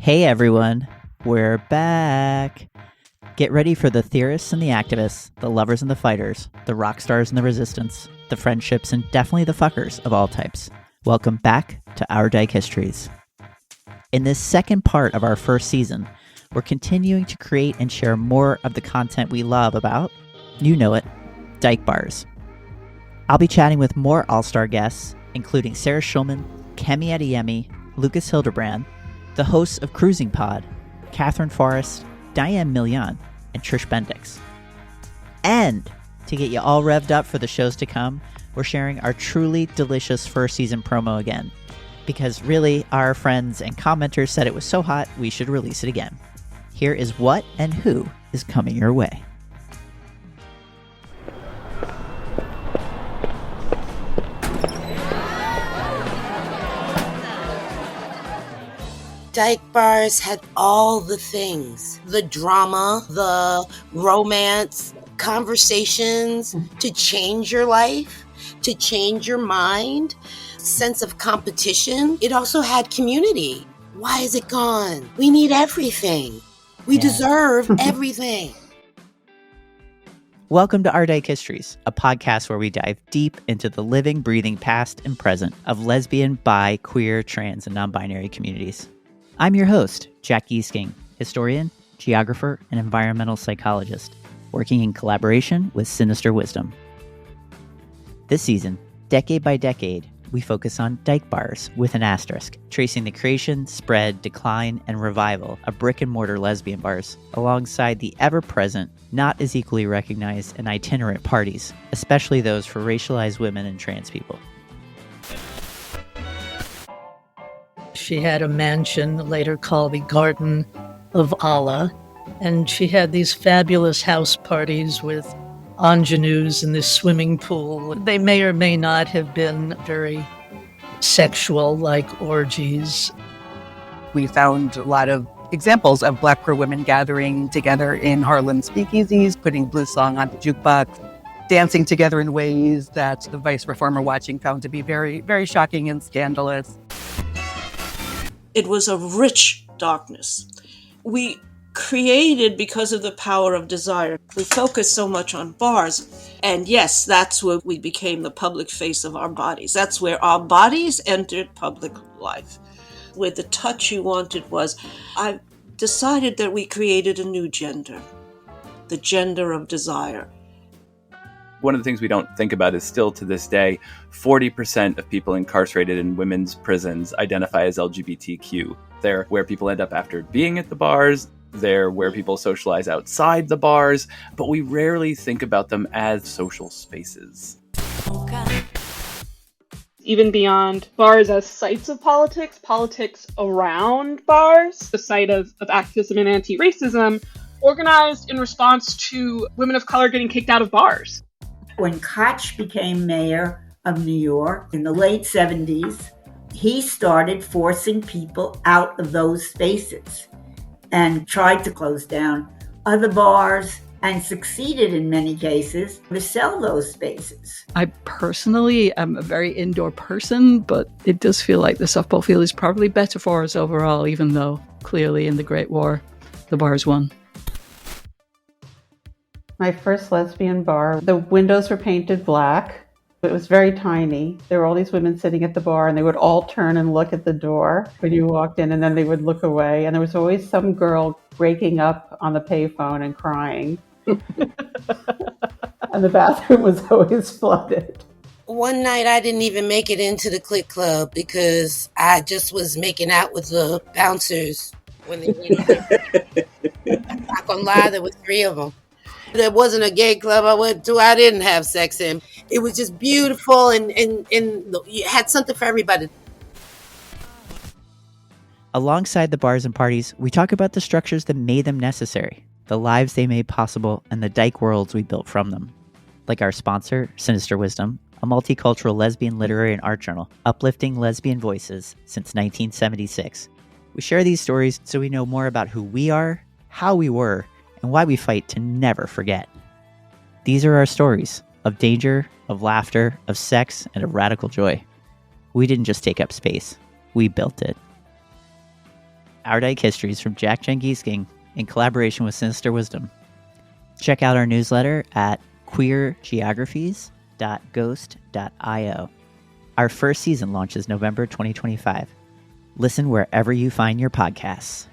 Hey everyone, we're back. Get ready for the theorists and the activists, the lovers and the fighters, the rock stars and the resistance, the friendships and definitely the fuckers of all types. Welcome back to Our Dyke Histories. In this second part of our first season, we're continuing to create and share more of the content we love about, you know it, dyke bars. I'll be chatting with more all-star guests, including Sarah Schulman, Kemi Adeyemi, Lucas Hildebrand, the hosts of Cruising Pod, Katherine Forrest, Dian Million, and Trish Bendix. And to get you all revved up for the shows to come, we're sharing our truly delicious first season promo again. Because really, our friends and commenters said it was so hot, we should release it again. Here is what and who is coming your way. Dyke bars had all the things, the drama, the romance, conversations to change your life, to change your mind, sense of competition. It also had community. Why is it gone? We need everything. We deserve everything. Welcome to Our Dyke Histories, a podcast where we dive deep into the living, breathing past and present of lesbian, bi, queer, trans, and non-binary communities. I'm your host, Jack Giesking, historian, geographer, and environmental psychologist, working in collaboration with Sinister Wisdom. This season, decade by decade, we focus on dyke bars with an asterisk, tracing the creation, spread, decline, and revival of brick-and-mortar lesbian bars, alongside the ever-present, not as equally recognized and itinerant parties, especially those for racialized women and trans people. She had a mansion, later called the Garden of Allah, and she had these fabulous house parties with ingenues in this swimming pool. They may or may not have been very sexual, like orgies. We found a lot of examples of Black queer women gathering together in Harlem speakeasies, putting blues song on the jukebox, dancing together in ways that the vice reformer watching found to be very, very shocking and scandalous. It was a rich darkness. We created because of the power of desire. We focused so much on bars. And yes, that's where we became the public face of our bodies. That's where our bodies entered public life. Where the touch you wanted was, I decided that we created a new gender, the gender of desire. One of the things we don't think about is still to this day, 40% of people incarcerated in women's prisons identify as LGBTQ. They're where people end up after being at the bars. They're where people socialize outside the bars, but we rarely think about them as social spaces. Even beyond bars as sites of politics, politics around bars, the site of activism and anti-racism, organized in response to women of color getting kicked out of bars. When Koch became mayor of New York in the late 70s, he started forcing people out of those spaces and tried to close down other bars and succeeded in many cases to sell those spaces. I personally am a very indoor person, but it does feel like the softball field is probably better for us overall, even though clearly in the Great War, the bars won. My first lesbian bar, the windows were painted black. It was very tiny. There were all these women sitting at the bar, and they would all turn and look at the door when you walked in, and then they would look away. And there was always some girl breaking up on the payphone and crying. And the bathroom was always flooded. One night I didn't even make it into the Click Club because I just was making out with the bouncers when they went out. I'm not gonna lie, there were 3 of them. There wasn't a gay club I went to I didn't have sex in. It was just beautiful and you had something for everybody. Alongside the bars and parties, we talk about the structures that made them necessary, the lives they made possible, and the dyke worlds we built from them. Like our sponsor, Sinister Wisdom, a multicultural lesbian literary and art journal, uplifting lesbian voices since 1976. We share these stories so we know more about who we are, how we were, and why we fight to never forget. These are our stories of danger, of laughter, of sex, and of radical joy. We didn't just take up space, we built it. Our Dyke Histories from Jack Jengisking in collaboration with Sinister Wisdom. Check out our newsletter at queergeographies.ghost.io. Our first season launches November 2025. Listen wherever you find your podcasts.